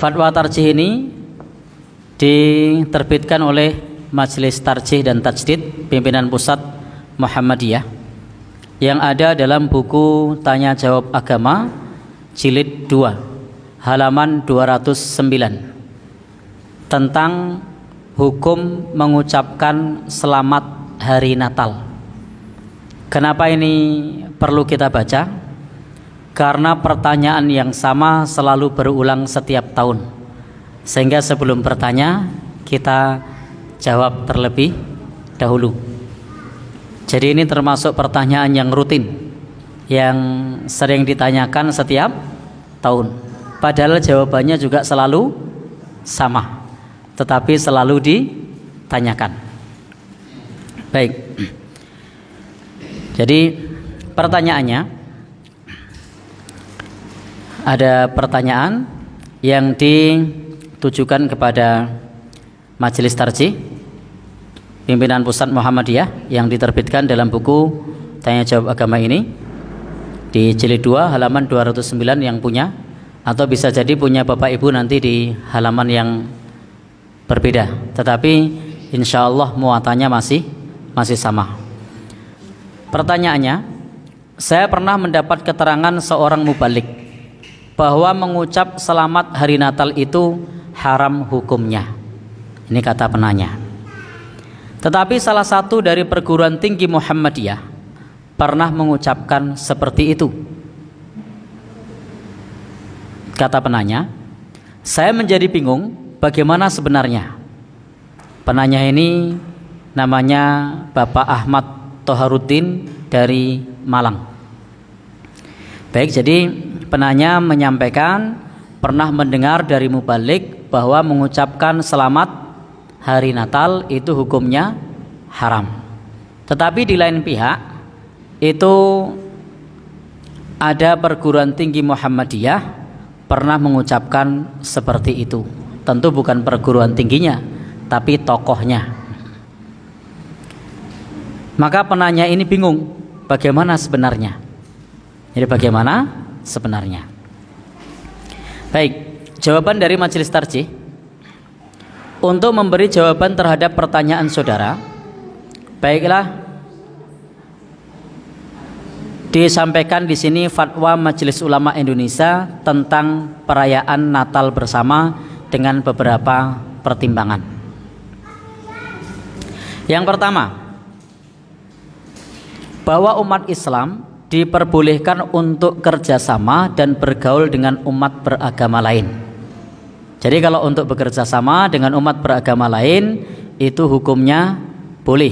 Fatwa tarjih ini diterbitkan oleh Majelis Tarjih dan Tajdid Pimpinan Pusat Muhammadiyah yang ada dalam buku Tanya Jawab Agama jilid 2 halaman 209 tentang hukum mengucapkan selamat hari Natal. Kenapa ini perlu kita baca? Karena pertanyaan yang sama selalu berulang setiap tahun, sehingga sebelum bertanya kita jawab terlebih dahulu. Jadi ini termasuk pertanyaan yang rutin, yang sering ditanyakan setiap tahun, padahal jawabannya juga selalu sama, tetapi selalu ditanyakan. Baik, jadi pertanyaannya, ada pertanyaan yang ditujukan kepada Majelis Tarjih Pimpinan Pusat Muhammadiyah yang diterbitkan dalam buku Tanya Jawab Agama ini di jilid 2 halaman 209 yang punya, atau bisa jadi punya Bapak Ibu nanti di halaman yang berbeda, tetapi insya Allah muatannya masih sama. Pertanyaannya, saya pernah mendapat keterangan seorang mubalik bahwa mengucap selamat hari Natal itu haram hukumnya. Ini kata penanya. Tetapi salah satu dari perguruan tinggi Muhammadiyah pernah mengucapkan seperti itu. Kata penanya, saya menjadi bingung bagaimana sebenarnya. Penanya ini namanya Bapak Ahmad Toharuddin dari Malang. Baik, jadi penanya menyampaikan pernah mendengar dari mubalik bahwa mengucapkan selamat hari Natal itu hukumnya haram. Tetapi di lain pihak itu ada perguruan tinggi Muhammadiyah pernah mengucapkan seperti itu. Tentu bukan perguruan tingginya, tapi tokohnya. Maka penanya ini bingung bagaimana sebenarnya. Jadi bagaimana sebenarnya? Baik, jawaban dari Majelis Tarjih. Untuk memberi jawaban terhadap pertanyaan saudara, baiklah, disampaikan di sini fatwa Majelis Ulama Indonesia tentang perayaan Natal bersama dengan beberapa pertimbangan. Yang pertama, bahwa umat Islam diperbolehkan untuk kerjasama dan bergaul dengan umat beragama lain. Jadi kalau untuk bekerja sama dengan umat beragama lain itu hukumnya boleh,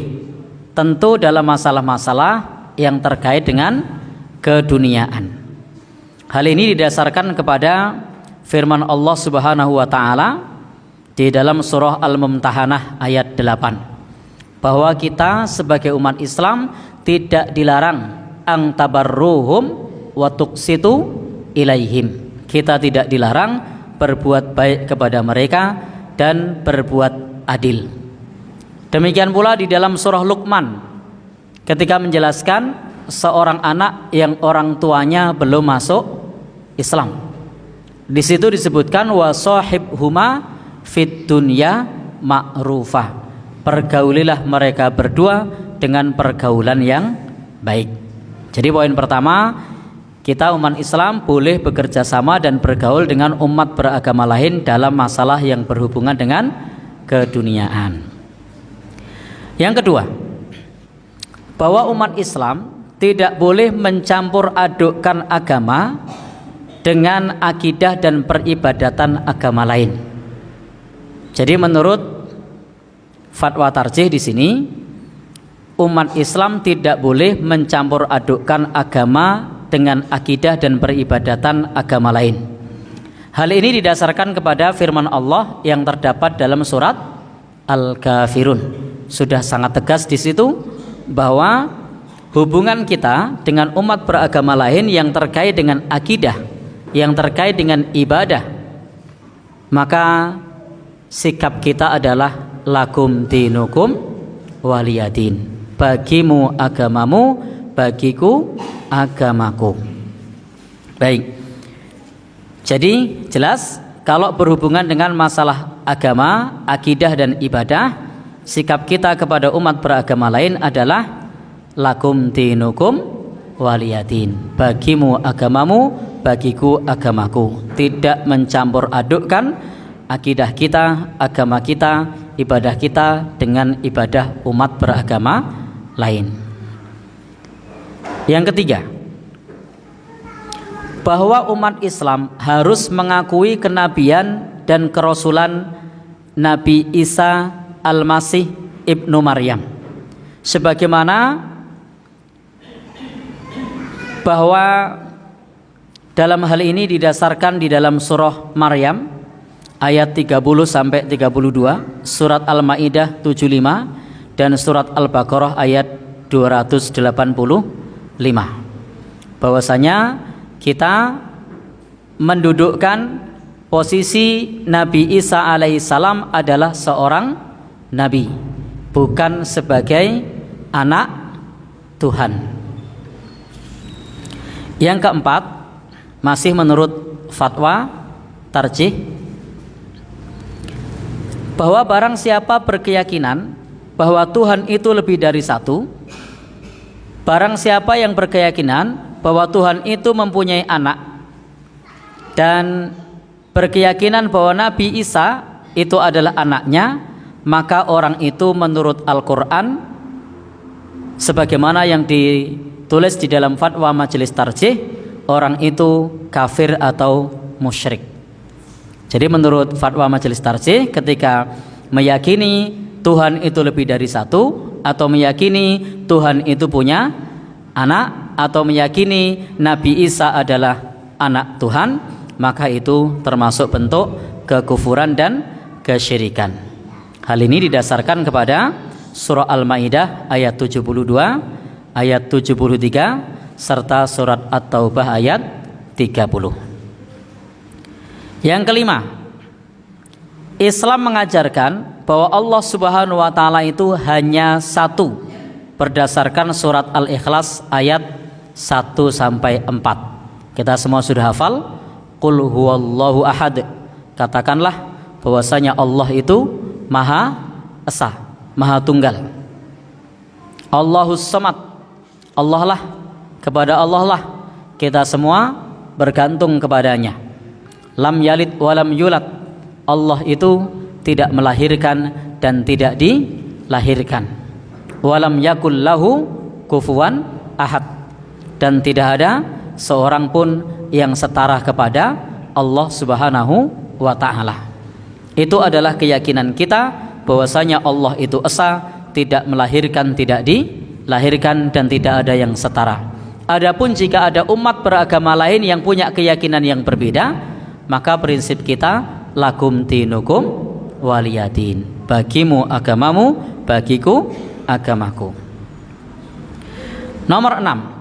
tentu dalam masalah-masalah yang terkait dengan keduniaan. Hal ini didasarkan kepada firman Allah Subhanahu wa taala di dalam surah Al-Mumtahanah ayat 8, bahwa kita sebagai umat Islam tidak dilarang ang tabarruhum wa tuqsitu ilaihim. Kita tidak dilarang berbuat baik kepada mereka dan berbuat adil. Demikian pula di dalam surah Luqman ketika menjelaskan seorang anak yang orang tuanya belum masuk Islam. Di situ disebutkan wa sahibhuma fid dunya ma'rufah. Pergaulilah mereka berdua dengan pergaulan yang baik. Jadi poin pertama, kita umat Islam boleh bekerja sama dan bergaul dengan umat beragama lain dalam masalah yang berhubungan dengan keduniaan. Yang kedua, bahwa umat Islam tidak boleh mencampur adukkan agama dengan akidah dan peribadatan agama lain. Jadi menurut fatwa tarjih di sini, umat Islam tidak boleh mencampur adukkan agama dengan akidah dan peribadatan agama lain. Hal ini didasarkan kepada firman Allah yang terdapat dalam surat Al-Kafirun. Sudah sangat tegas di situ bahwa hubungan kita dengan umat beragama lain yang terkait dengan akidah, yang terkait dengan ibadah, maka sikap kita adalah lakum dinukum waliyadin. Bagimu agamamu, bagiku agamaku. Baik. Jadi jelas kalau berhubungan dengan masalah agama, akidah dan ibadah, sikap kita kepada umat beragama lain adalah lakum dinukum waliyadin. Bagimu agamamu, bagiku agamaku. Tidak mencampur adukkan akidah kita, agama kita, ibadah kita dengan ibadah umat beragama lain. Yang ketiga, bahwa umat Islam harus mengakui kenabian dan kerasulan Nabi Isa Al-Masih Ibnu Maryam, sebagaimana bahwa dalam hal ini didasarkan di dalam surah Maryam ayat 30 sampai 32, surat Al-Maidah 75 dan surat Al-Baqarah ayat 285, bahwasanya kita mendudukkan posisi Nabi Isa alaihissalam adalah seorang nabi, bukan sebagai anak Tuhan. Yang keempat, masih menurut fatwa tarjih, bahwa barang siapa berkeyakinan bahwa Tuhan itu lebih dari satu, barang siapa yang berkeyakinan bahwa Tuhan itu mempunyai anak, dan berkeyakinan bahwa Nabi Isa itu adalah anaknya, maka orang itu menurut Al-Quran, sebagaimana yang ditulis di dalam fatwa majelis tarjih, orang itu kafir atau musyrik. Jadi menurut fatwa majelis tarjih, ketika meyakini Tuhan itu lebih dari satu, atau meyakini Tuhan itu punya anak, atau meyakini Nabi Isa adalah anak Tuhan, maka itu termasuk bentuk kekufuran dan kesyirikan. Hal ini didasarkan kepada surah Al-Maidah ayat 72, ayat 73 serta surat At-Taubah ayat 30. Yang kelima, Islam mengajarkan bahwa Allah Subhanahu wa taala itu hanya satu berdasarkan surat Al-Ikhlas ayat 1 sampai 4. Kita semua sudah hafal, qul huwallahu ahad. Katakanlah bahwasanya Allah itu Maha Esa, Maha Tunggal. Allahus Samad. Allah lah, kepada Allah lah kita semua bergantung kepadanya. Lam yalid walam yulad. Allah itu tidak melahirkan dan tidak dilahirkan. Walam yakul lahu kufuwan ahad. Dan tidak ada seorang pun yang setara kepada Allah Subhanahu wa ta'ala. Itu adalah keyakinan kita bahwasanya Allah itu esa, tidak melahirkan, tidak dilahirkan, dan tidak ada yang setara. Adapun jika ada umat beragama lain yang punya keyakinan yang berbeda, maka prinsip kita lakum dinukum waliyadin. Bagimu agamamu, bagiku agamaku. Nomor 6,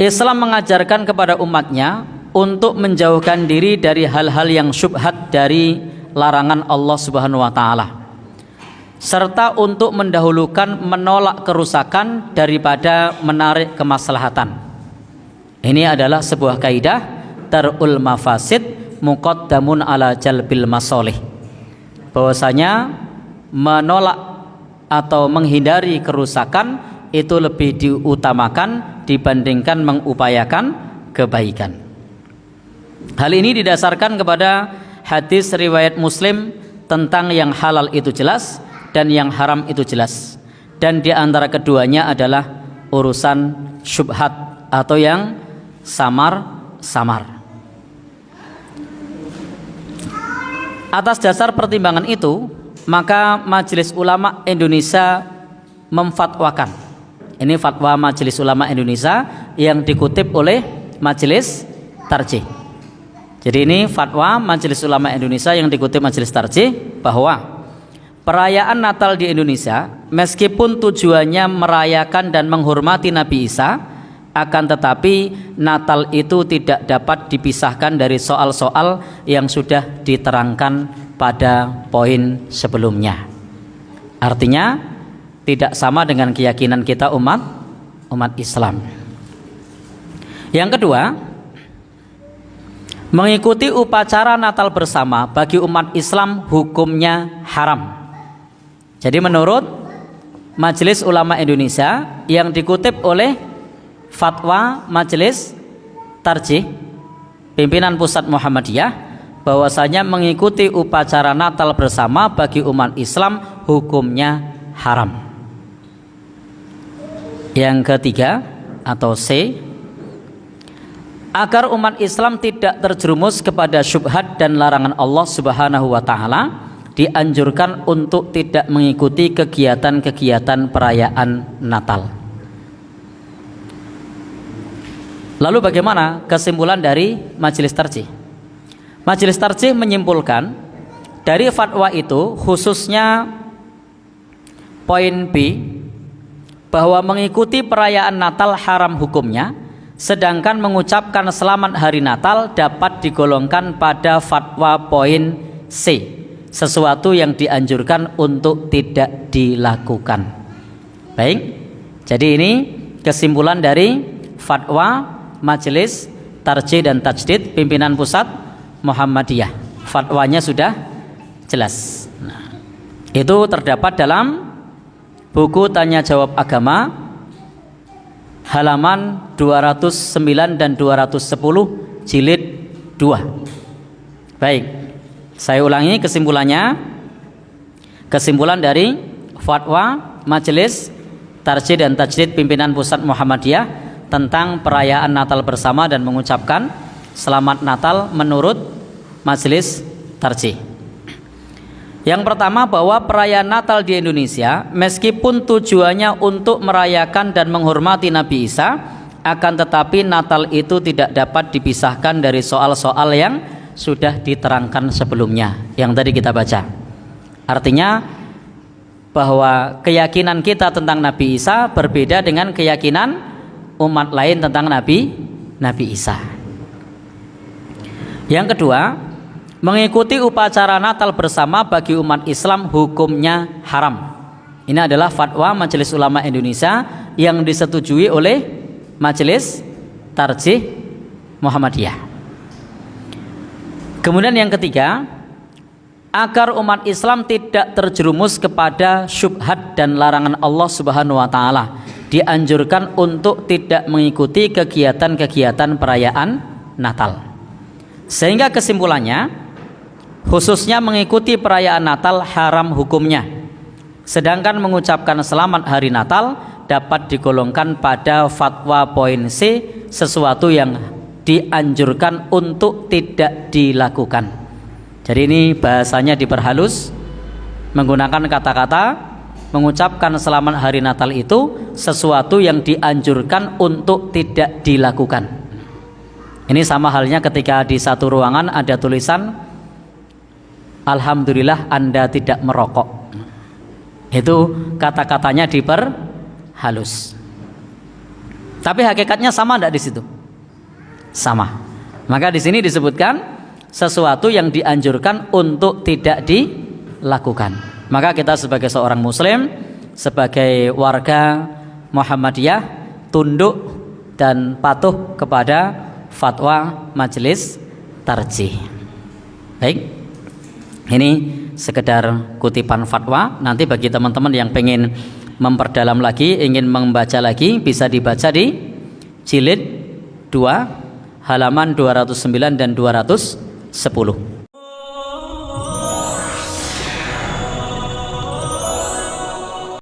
Islam mengajarkan kepada umatnya untuk menjauhkan diri dari hal-hal yang syubhat dari larangan Allah Subhanahu wa taala, serta untuk mendahulukan menolak kerusakan daripada menarik kemaslahatan. Ini adalah sebuah kaidah darul mafasid muqaddamun ala jalbil masolih, bahwasanya menolak atau menghindari kerusakan itu lebih diutamakan dibandingkan mengupayakan kebaikan. Hal ini didasarkan kepada hadis riwayat Muslim tentang yang halal itu jelas dan yang haram itu jelas, dan di antara keduanya adalah urusan syubhat atau yang samar-samar. Atas dasar pertimbangan itu, maka Majelis Ulama Indonesia memfatwakan. Ini fatwa Majelis Ulama Indonesia yang dikutip oleh Majelis Tarjih. Jadi ini fatwa Majelis Ulama Indonesia yang dikutip Majelis Tarjih, bahwa perayaan Natal di Indonesia meskipun tujuannya merayakan dan menghormati Nabi Isa, akan tetapi Natal itu tidak dapat dipisahkan dari soal-soal yang sudah diterangkan pada poin sebelumnya. Artinya tidak sama dengan keyakinan kita umat Islam. Yang kedua, Mengikuti upacara Natal bersama bagi umat Islam hukumnya haram. Jadi menurut Majelis Ulama Indonesia yang dikutip oleh Fatwa Majelis Tarjih Pimpinan Pusat Muhammadiyah, bahwasanya mengikuti upacara Natal bersama bagi umat Islam hukumnya haram. Yang ketiga atau C, agar umat Islam tidak terjerumus kepada syubhat dan larangan Allah Subhanahu wa taala, dianjurkan untuk tidak mengikuti kegiatan-kegiatan perayaan Natal. Lalu bagaimana kesimpulan dari Majelis Tarjih? Majelis Tarjih menyimpulkan dari fatwa itu, khususnya poin B, bahwa mengikuti perayaan Natal haram hukumnya, sedangkan mengucapkan selamat hari Natal dapat digolongkan pada fatwa poin C, sesuatu yang dianjurkan untuk tidak dilakukan. Baik, jadi ini kesimpulan dari fatwa Majelis Tarjih dan Tajdid Pimpinan Pusat Muhammadiyah. Fatwanya sudah jelas. Nah, itu terdapat dalam buku Tanya Jawab Agama halaman 209 dan 210 jilid 2. Baik, saya ulangi kesimpulannya. Kesimpulan dari fatwa Majelis Tarjih dan Tajdid Pimpinan Pusat Muhammadiyah tentang perayaan Natal bersama dan mengucapkan selamat Natal menurut Majelis Tarjih. Yang pertama, bahwa perayaan Natal di Indonesia meskipun tujuannya untuk merayakan dan menghormati Nabi Isa, akan tetapi Natal itu tidak dapat dipisahkan dari soal-soal yang sudah diterangkan sebelumnya yang tadi kita baca. Artinya bahwa keyakinan kita tentang Nabi Isa berbeda dengan keyakinan umat lain tentang Nabi Isa. Yang kedua, mengikuti upacara Natal bersama bagi umat Islam hukumnya haram. Ini adalah fatwa Majelis Ulama Indonesia yang disetujui oleh Majelis Tarjih Muhammadiyah. Kemudian yang ketiga, agar umat Islam tidak terjerumus kepada syubhat dan larangan Allah Subhanahu wa taala, dianjurkan untuk tidak mengikuti kegiatan-kegiatan perayaan Natal. Sehingga kesimpulannya, khususnya mengikuti perayaan Natal haram hukumnya, sedangkan mengucapkan selamat hari Natal dapat digolongkan pada fatwa poin C, sesuatu yang dianjurkan untuk tidak dilakukan. Jadi ini bahasanya diperhalus menggunakan kata-kata mengucapkan selamat hari Natal itu sesuatu yang dianjurkan untuk tidak dilakukan. Ini sama halnya ketika di satu ruangan ada tulisan Alhamdulillah Anda tidak merokok. Itu kata-katanya diperhalus. Tapi hakikatnya sama enggak di situ? Sama. Maka di sini disebutkan sesuatu yang dianjurkan untuk tidak dilakukan. Maka kita sebagai seorang muslim, sebagai warga Muhammadiyah, tunduk dan patuh kepada fatwa Majelis Tarjih. Baik, ini sekedar kutipan fatwa. Nanti bagi teman-teman yang pengen memperdalam lagi, ingin membaca lagi, bisa dibaca di jilid 2 halaman 209 dan 210.